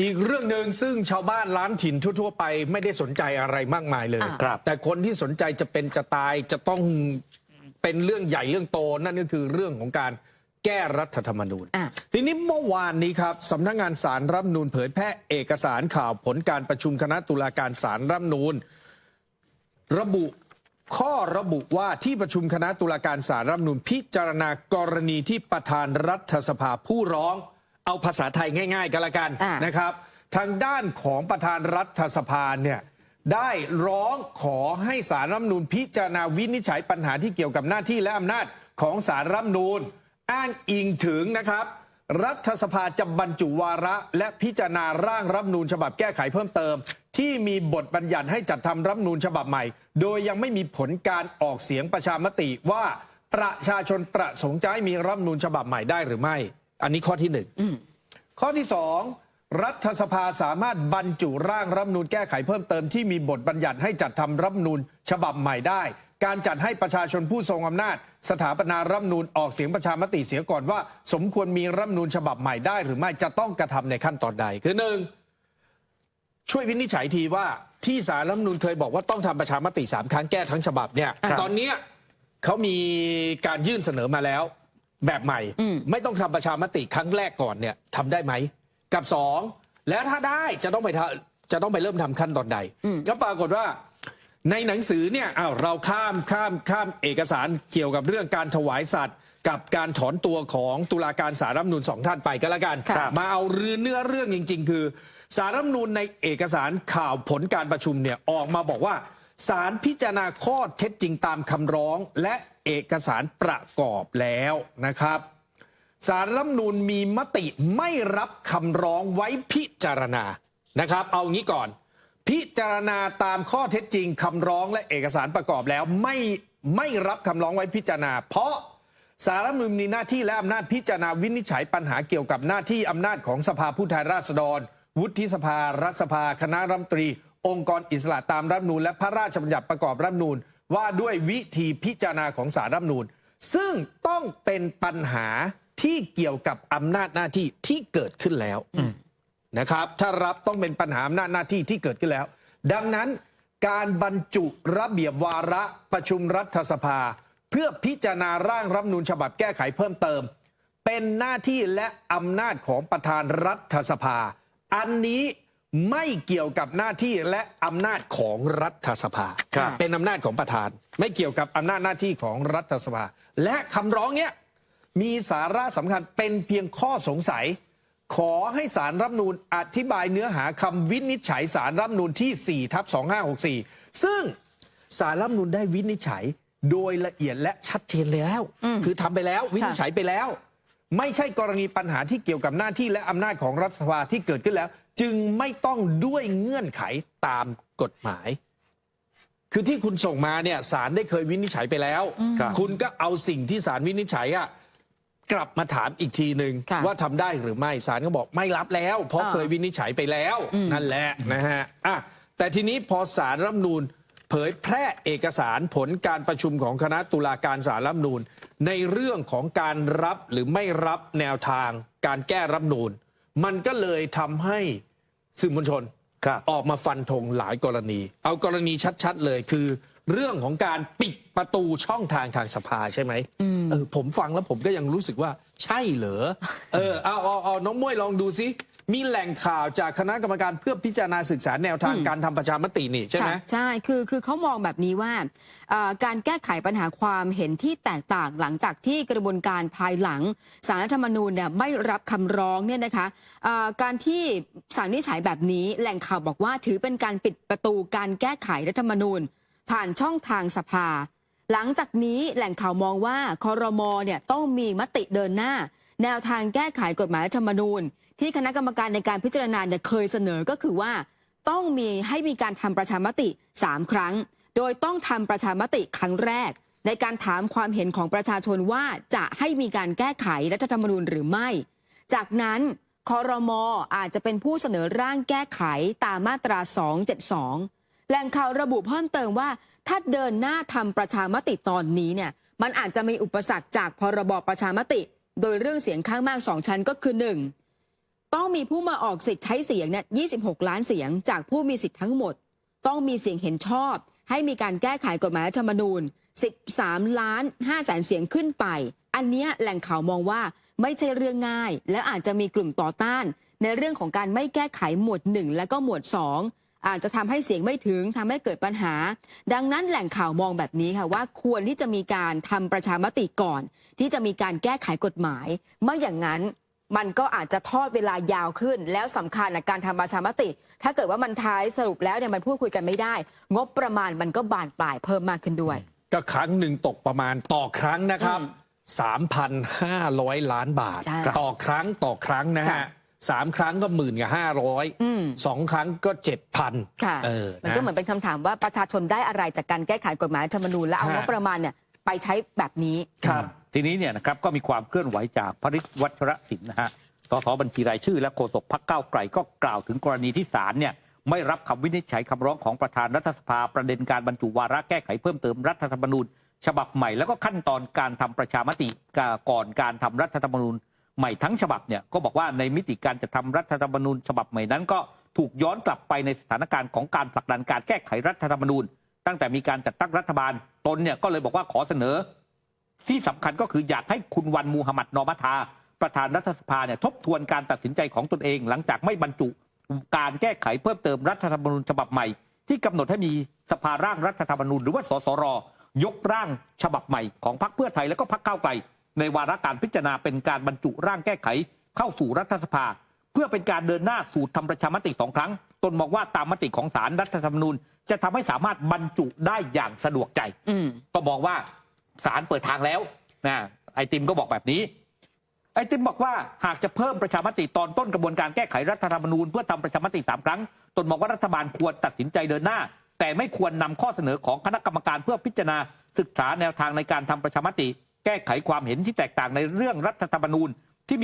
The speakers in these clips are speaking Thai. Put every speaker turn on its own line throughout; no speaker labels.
อีกเรื่องหนึ่งซึ่งชาวบ้านล้านถิ่นทั่วๆไปไม่ได้สนใจอะไรมากมายเลยแต่คนที่สนใจจะเป็นจะตายจะต้องเป็นเรื่องใหญ่เรื่องโตนั่นก็คือเรื่องของการแก้รัฐธรรมนูญทีนี้เมื่อวานนี้ครับสำนักงานศาลรัฐธรรมนูญเผยแพร่เอกสารข่าวผลการประชุมคณะตุลาการศาลรัฐธรรมนูญระบุว่าที่ประชุมคณะตุลาการศาลรัฐธรรมนูญพิจารณากรณีที่ประธานรัฐสภาผู้ร้องเอาภาษาไทยง่ายๆกันละกันนะครับทางด้านของประธานรัฐสภาเนี่ยได้ร้องขอให้ศาลรัฐธรรมนูญพิจารณาวินิจฉัยปัญหาที่เกี่ยวกับหน้าที่และอำนาจของศาลรัฐธรรมนูญอ้างอิงถึงนะครับรัฐสภาจะบรรจุวาระและพิจารณาร่างรัฐธรรมนูญฉบับแก้ไขเพิ่มเติมที่มีบทบัญญัติให้จัดทำรัฐธรรมนูญฉบับใหม่โดยยังไม่มีผลการออกเสียงประชามติว่าประชาชนประสงค์จะให้มีรัฐธรรมนูญฉบับใหม่ได้หรือไม่อันนี้ข้อที่1ข้อที่2รัฐสภาสามารถบรรจุร่างรัฐธรรมนูญแก้ไขเพิ่มเติมที่มีบทบัญญัติให้จัดทำรัฐธรรมนูญฉบับใหม่ได้การจัดให้ประชาชนผู้ทรงอำนาจสถาปนารัฐธรรมนูญออกเสียงประชามติเสียก่อนว่าสมควรมีรัฐธรรมนูญฉบับใหม่ได้หรือไม่จะต้องกระทำในขั้นตอนใดคือ1ช่วยวินิจฉัยทีว่าที่ศาลรัฐธรรมนูญเคยบอกว่าต้องทำประชามติ3 ครั้งแก้ทั้งฉบับเนี่ยตอนนี้เขามีการยื่นเสนอมาแล้วแบบใหม่ไม่ต้องทำประชามติครั้งแรกก่อนเนี่ยทำได้ไหมกับ2แล้วถ้าได้จะต้องไปเริ่มทำขั้นตอนใดก็ปรากฏว่าในหนังสือเนี่ยเราข้ามเอกสารเกี่ยวกับเรื่องการถวายสัตย์กับการถอนตัวของตุลาการศาลรัฐธรรมนูญ2 ท่านไปก็แล้วกันมาเอาเนื้อเรื่องจริงๆคือศาลรัฐธรรมนูญในเอกสารข่าวผลการประชุมเนี่ยออกมาบอกว่าศาลพิจารณาข้อเท็จจริงตามคำร้องและเอกสารประกอบแล้วนะครับศาลรัฐธรรมนูญมีมติไม่รับคำร้องไว้พิจารณานะครับเอางี้ก่อนพิจารณาตามข้อเท็จจริงคำร้องและเอกสารประกอบแล้วไม่รับคำร้องไว้พิจารณาเพราะศาลรัฐธรรมนูญมีหน้าที่และอำนาจพิจารณาวินิจฉัยปัญหาเกี่ยวกับหน้าที่อำนาจของสภาผู้แทนราษฎรวุฒิสภารัฐสภาคณะรัฐมนตรีองค์กรอิสระตามรัฐธรรมนูญและพระราชบัญญัติประกอบรัฐธรรมนูญว่าด้วยวิธีพิจารณาของศาลรัฐธรรมนูญซึ่งต้องเป็นปัญหาที่เกี่ยวกับอำนาจหน้าที่ที่เกิดขึ้นแล้วนะครับถ้ารับต้องเป็นปัญหาอำนาจหน้าที่ที่เกิดขึ้นแล้วดังนั้นการบรรจุระเบียบวาระประชุมรัฐสภาเพื่อพิจารณาร่างรัฐธรรมนูญฉบับแก้ไขเพิ่มเติมเป็นหน้าที่และอำนาจของประธานรัฐสภาอันนี้ไม่เกี่ยวกับหน้าที่และอำนาจของรัฐสภาเป็นอำนาจของประธานไม่เกี่ยวกับอำนาจหน้าที่ของรัฐสภาและคำร้องเนี้ยมีสาระสำคัญเป็นเพียงข้อสงสัยขอให้ศาลรัฐธรรมนูญอธิบายเนื้อหาคำวินิจฉัยศาลรัฐธรรมนูญที่4/2564ซึ่งศาลรัฐธรรมนูญได้วินิจฉัยโดยละเอียดและชัดเจนแล้วคือทำไปแล้ววินิจฉัยไปแล้วไม่ใช่กรณีปัญหาที่เกี่ยวกับหน้าที่และอำนาจของรัฐสภาที่เกิดขึ้นแล้วจึงไม่ต้องด้วยเงื่อนไขตามกฎหมายคือที่คุณส่งมาเนี่ยศาลได้เคยวินิจฉัยไปแล้วคุณก็เอาสิ่งที่ศาลวินิจฉัยกลับมาถามอีกทีหนึ่งว่าทำได้หรือไม่ศาลก็บอกไม่รับแล้วเพราะเคยวินิจฉัยไปแล้วนั่นแหละนะฮะแต่ทีนี้พอศาลรัฐธรรมนูญเผยแพร่เอกสารผลการประชุมของคณะตุลาการศาลรัฐธรรมนูญในเรื่องของการรับหรือไม่รับแนวทางการแก้รัฐธรรมนูญมันก็เลยทำให้สื่อมวลชนออกมาฟันธงหลายกรณีเอากรณีชัดๆเลยคือเรื่องของการปิดประตูช่องทางทางสภาใช่ไหมผมฟังแล้วผมก็ยังรู้สึกว่าใช่เหรอเอาน้องม้วยลองดูซิมีแหล่งข่าวจากคณะกรรมการเพื่อพิจารณาศึกษาแนวทางการทำประชามตินี่ใช่ไหม
ใช่คือเขามองแบบนี้ว่าการแก้ไขปัญหาความเห็นที่แตกต่างหลังจากที่กระบวนการภายหลังศาลรัฐธรรมนูญเนี่ยไม่รับคำร้องเนี่ยนะคะการที่ศาลวินิจฉัยแบบนี้แหล่งข่าวบอกว่าถือเป็นการปิดประตูการแก้ไขรัฐธรรมนูญผ่านช่องทางสภาหลังจากนี้แหล่งข่าวมองว่าครม.เนี่ยต้องมีมติเดินหน้าแนวทางแก้ไขกฎหมายรัฐธรรมนูญที่คณะกรรมการในการพิจารณาเนี่ยเคยเสนอก็คือว่าต้องมีการทำประชามติ3 ครั้งโดยต้องทำประชามติครั้งแรกในการถามความเห็นของประชาชนว่าจะให้มีการแก้ไขรัฐธรรมนูญหรือไม่จากนั้นครม.อาจจะเป็นผู้เสนอร่างแก้ไขตามมาตรา272แหล่งข่าวระบุเพิ่มเติมว่าถ้าเดินหน้าทำประชามติตอนนี้เนี่ยมันอาจจะมีอุปสรรคจากพรบประชามติโดยเรื่องเสียงข้างมาก2 ชั้นก็คือ1 ต้องมีผู้มาออกสิทธิ์ใช้เสียงเนี่ย26 ล้านเสียงจากผู้มีสิทธิ์ทั้งหมดต้องมีเสียงเห็นชอบให้มีการแก้ไขกฎหมายรัฐธรรมนูญ13 ล้าน 5 แสนเสียงขึ้นไปอันเนี้ยแหล่งข่าวมองว่าไม่ใช่เรื่องง่ายและอาจจะมีกลุ่มต่อต้านในเรื่องของการไม่แก้ไขหมวด 1 และก็หมวด 2อาจจะทำให้เสียงไม่ถึงทำให้เกิดปัญหาดังนั้นแหล่งข่าวมองแบบนี้ค่ะว่าควรที่จะมีการทำประชามติก่อนที่จะมีการแก้ไขกฎหมายไม่อย่างนั้นมันก็อาจจะทอดเวลายาวขึ้นแล้วสำคัญในการทำประชามติ ถ้าเกิดว่ามันท้ายสรุปแล้วเนี่ยมันพูดคุยกันไม่ได้งบประมาณมันก็บานปลายเพิ่มมากขึ้นด้วย
ก็ครั้งหนึ่งตกประมาณต่อครั้งนะครับ 3,500 ล้านบาทต่อครั้งนะฮะ3 ครั้งก็10,000 2 ครั้งก็ 7,000
ค่ะมันก็เหมือนเป็นคำถามว่าประชาชนได้อะไรจากการแก้ไขกฎหมายรัฐธรรมนูญและเอางบประมาณเนี่ยไปใช้แบบนี้
ครับทีนี้เนี่ยนะครับก็มีความเคลื่อนไหวจากพฤทธิ์วัชรศิลป์นะฮะสสบัญชีรายชื่อและโฆษกพรรคก้าวไกลก็กล่าวถึงกรณีที่ศาลเนี่ยไม่รับคำวินิจฉัยคำร้องของประธานรัฐสภาประเด็นการบรรจุวาระแก้ไขเพิ่มเติมรัฐธรรมนูญฉบับใหม่แล้วก็ขั้นตอนการทำประชามติก่อนการทำรัฐธรรมนูญใหม่ทั้งฉบับเนี่ยก็บอกว่าในมิติการจะทำรัฐธรรมนูญฉบับใหม่นั้นก็ถูกย้อนกลับไปในสถานการณ์ของการผลักดันการแก้ไขรัฐธรรมนูญตั้งแต่มีการจัดตั้งรัฐบาลตนเนี่ยก็เลยบอกว่าขอเสนอที่สำคัญก็คืออยากให้คุณวันมูฮัมหมัดนอมัทาประธานรัฐสภาเนี่ยทบทวนการตัดสินใจของตนเองหลังจากไม่บรรจุการแก้ไขเพิ่มเติมรัฐธรรมนูญฉบับใหม่ที่กำหนดให้มีสภาร่างรัฐธรรมนูญหรือว่าสสรยกร่างฉบับใหม่ของพรรคเพื่อไทยและก็พรรคก้าวไกลในวาระการพิจารณาเป็นการบรรจุร่างแก้ไขเข้าสู่รัฐสภาเพื่อเป็นการเดินหน้าสู่ทำประชามติ2 ครั้งตนมองว่าตามมติของศาลรัฐธรรมนูญจะทำให้สามารถบรรจุได้อย่างสะดวกใจก็มองว่าศาลเปิดทางแล้วนะไอติมก็บอกแบบนี้ไอติมบอกว่าหากจะเพิ่มประชามติตอนต้นกระบวนการแก้ไขรัฐธรรมนูญเพื่อทำประชามติ3 ครั้งตนมองว่ารัฐบาลควรตัดสินใจเดินหน้าแต่ไม่ควรนำข้อเสนอของคณะกรรมการเพื่อพิจารณาศึกษาแนวทางในการทำประชามติแก้ไขความเห็นที่แตกต่างในเรื่องรัฐธรรมนูญที่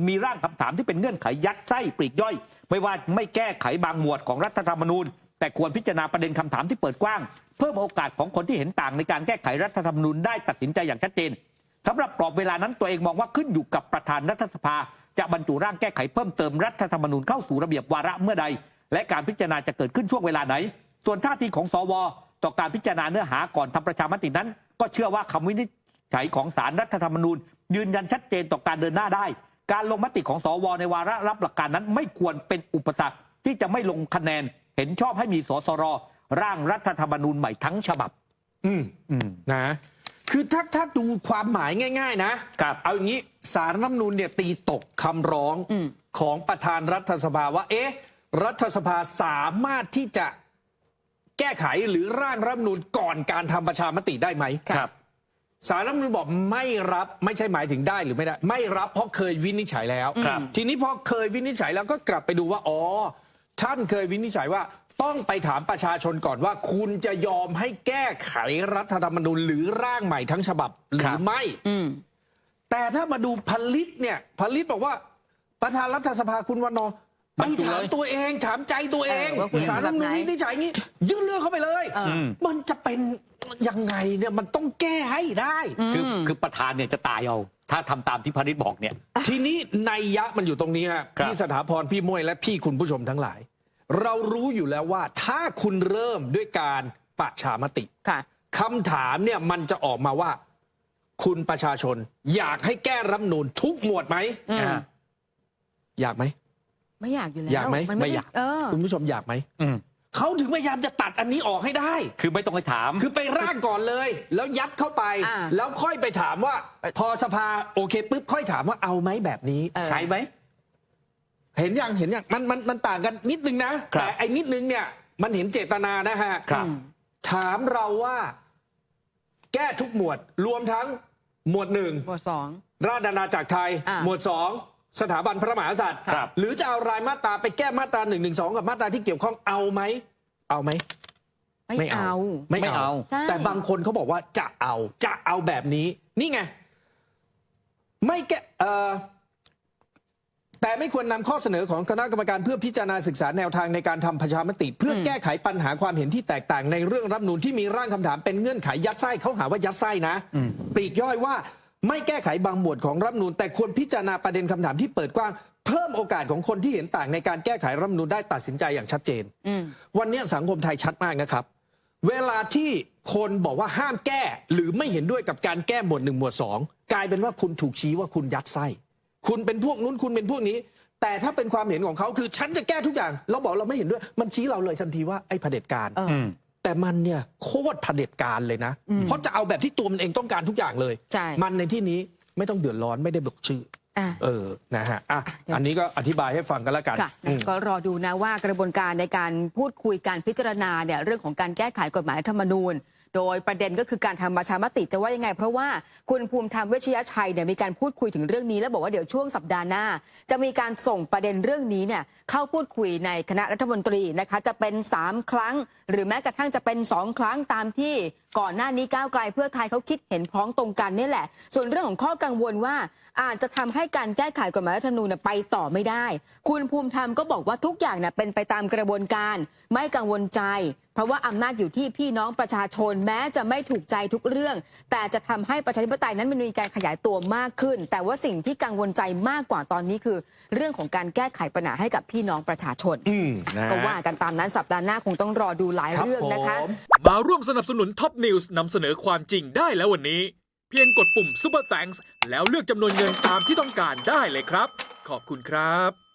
มีร่างคำถามที่เป็นเงื่อนไขยัดไส้ปลีกย่อยไม่ว่าไม่แก้ไขบางหมวดของรัฐธรรมนูญแต่ควรพิจารณาประเด็นคำถามที่เปิดกว้างเพิ่มโอกาสของคนที่เห็นต่างในการแก้ไขรัฐธรรมนูญได้ตัดสินใจอย่างชัดเจนสำหรับกรอบเวลานั้นตัวเองมองว่าขึ้นอยู่กับประธานรัฐสภาจะบรรจุร่างแก้ไขเพิ่มเติมรัฐธรรมนูญเข้าสู่ระเบียบวาระเมื่อใดและการพิจารณาจะเกิดขึ้นช่วงเวลาไหนส่วนท่าทีของสวต่อการพิจารณาเนื้อหาก่อนทำประชามตินั้นก็เชื่อว่าคำวินิจฉัยของศาลรัฐธรรมนูญยืนยันชัดเจนต่อการเดินหน้าได้การลงมติของสวในวาระรับหลักการนั้นไม่ควรเป็นอุปสรรคที่จะไม่ลงคะแนนเห็นชอบให้มีสสรร่างรัฐธรรมนูญใหม่ทั้งฉบับ
นะคือถ้าดูความหมายง่ายๆนะเอาอย่างนี้ศาลรัฐธรรมนูญเนี่ยตีตกคำร้องของประธานรัฐสภาว่ารัฐสภาสามารถที่จะแก้ไขหรือร่างรัฐธรรมนูญก่อนการทำประชามติได้ไหม
ครับ
ศาลรัฐธรรมนูญบอกไม่รับไม่ใช่หมายถึงได้หรือไม่ได้ไม่รับเพราะเคยวินิจฉัยแล้วทีนี้พอเคยวินิจฉัยแล้วก็กลับไปดูว่าท่านเคยวินิจฉัยว่าต้องไปถามประชาชนก่อนว่าคุณจะยอมให้แก้ไขรัฐธรรมนูญหรือร่างใหม่ทั้งฉบับหรือไม่แต่ถ้ามาดูผลิตเนี่ยผลิตบอกว่าประธานรัฐสภาคุณวันนอร์ไปถามตัวเองถามใจตัวเองศาลรัฐธรรมนูญวินิจฉัยงี้ยื่นเรื่องเข้าไปเลยมันจะเป็นยังไงเนี่ยมันต้องแก้ให้ได้
คือประธานเนี่ยจะตายเอาถ้าทำตามที่พนิษฐ์บอกเนี่ย
ทีนี้นัยยะมันอยู่ตรงนี้ฮะพี่สถาพรพี่ม้วยและพี่คุณผู้ชมทั้งหลายเรารู้อยู่แล้วว่าถ้าคุณเริ่มด้วยการประชามติคำถามเนี่ยมันจะออกมาว่าคุณประชาชนอยากให้แก้รัฐธรรมนูญทุกหมวดไหมอยากไหม
ไม่อยากอยู่แล้ว
อยากไหมไม่อยากคุณผู้ชมอยากไหมเขาถึงพยายามจะตัดอันนี้ออกให้ได้
คือไม่ต้องไปถาม
คือไปร่างก่อนเลยแล้วยัดเข้าไปแล้วค่อยไปถามว่าพอสภาโอเคปุ๊บค่อยถามว่าเอาไหมแบบนี้ใช้ไหมเห็นยังมันต่างกันนิดนึงนะแต่ไอ้นิดนึงเนี่ยมันเห็นเจตนานะฮะถามเราว่าแก้ทุกหมวดรวมทั้งหมวด 1
หมวด 2
ราชอาณาจักรไทยหมวด 2สถาบันพระมหากษัตริย์หรือจะเอารายมาตราไปแก้มาตรา112กับมาตราที่เกี่ยวข้องเอาไหม
ไม่เอา
แต่บางคนเขาบอกว่าจะเอาแบบนี้นี่ไงไม่แก้แต่ไม่ควรนำข้อเสนอของคณะกรรมการเพื่อพิจารณาศึกษาแนวทางในการทำประชามติเพื่อแก้ไขปัญหาความเห็นที่แตกต่างในเรื่องรัฐธรรมนูญที่มีร่างคำถามเป็นเงื่อนไขยัดไส้เขาหาว่ายัดไส้นะปลีกย่อยว่าไม่แก้ไขบางหมวดของรัฐธรรมนูญแต่ควรพิจารณาประเด็นคำถามที่เปิดกว้าง เพิ่มโอกาสของคนที่เห็นต่างในการแก้ไขรัฐธรรมนูญได้ตัดสินใจอย่างชัดเจน วันนี้สังคมไทยชัดมากนะครับ เวลาที่คนบอกว่าห้ามแก้หรือไม่เห็นด้วยกับการแก้หมวด 1 หมวด 2 กลายเป็นว่าคุณถูกชี้ว่าคุณยัดไส้คุณเป็นพวกนู้นคุณเป็นพวกนี้ แต่ถ้าเป็นความเห็นของเขาคือฉันจะแก้ทุกอย่างเราบอกเราไม่เห็นด้วยมันชี้เราเลยทันทีว่าไอ้เผด็จการแต่มันเนี่ยโคตรเผด็จการเลยนะเพราะจะเอาแบบที่ตัวมันเองต้องการทุกอย่างเลยมันในที่นี้ไม่ต้องเดือดร้อนไม่ได้บอกชื่อนะฮะอันนี้ก็อธิบายให้ฟังกันแล้วกัน
ก็รอดูนะว่ากระบวนการในการพูดคุยการพิจารณาเนี่ยเรื่องของการแก้ไขกฎหมายรัฐธรรมนูญโดยประเด็นก็คือการทำประชามติจะว่ายังไงเพราะว่าคุณภูมิธรรมเวชยชัยเนี่ยมีการพูดคุยถึงเรื่องนี้แล้วบอกว่าเดี๋ยวช่วงสัปดาห์หน้าจะมีการส่งประเด็นเรื่องนี้เนี่ยเข้าพูดคุยในคณะรัฐมนตรีนะคะจะเป็น3 ครั้งหรือแม้กระทั่งจะเป็น2 ครั้งตามที่ก่อนหน้านี้ก้าวไกลเพื่อไทยเขาคิดเห็นพ้องตรงกันนี่แหละส่วนเรื่องของข้อกังวลว่าอาจจะทำให้การแก้ไขกฎหมายรัฐธรรมนูญไปต่อไม่ได้คุณภูมิธรรมก็บอกว่าทุกอย่างเนี่ยเป็นไปตามกระบวนการไม่กังวลใจเพราะว่าอำนาจอยู่ที่พี่น้องประชาชนแม้จะไม่ถูกใจทุกเรื่องแต่จะทำให้ประชาธิปไตยนั้นมันมีการขยายตัวมากขึ้นแต่ว่าสิ่งที่กังวลใจมากกว่าตอนนี้คือเรื่องของการแก้ไขปัญหาให้กับพี่น้องประชาชนก็ว่ากันตามนั้นสัปดาห์หน้าคงต้องรอดูหลายเรื่องนะคะ
มาร่วมสนับสนุนท็อปนิวส์นำเสนอความจริงได้แล้ววันนี้เพียงกดปุ่ม Super Thanks แล้วเลือกจำนวนเงินตามที่ต้องการได้เลยครับขอบคุณครับ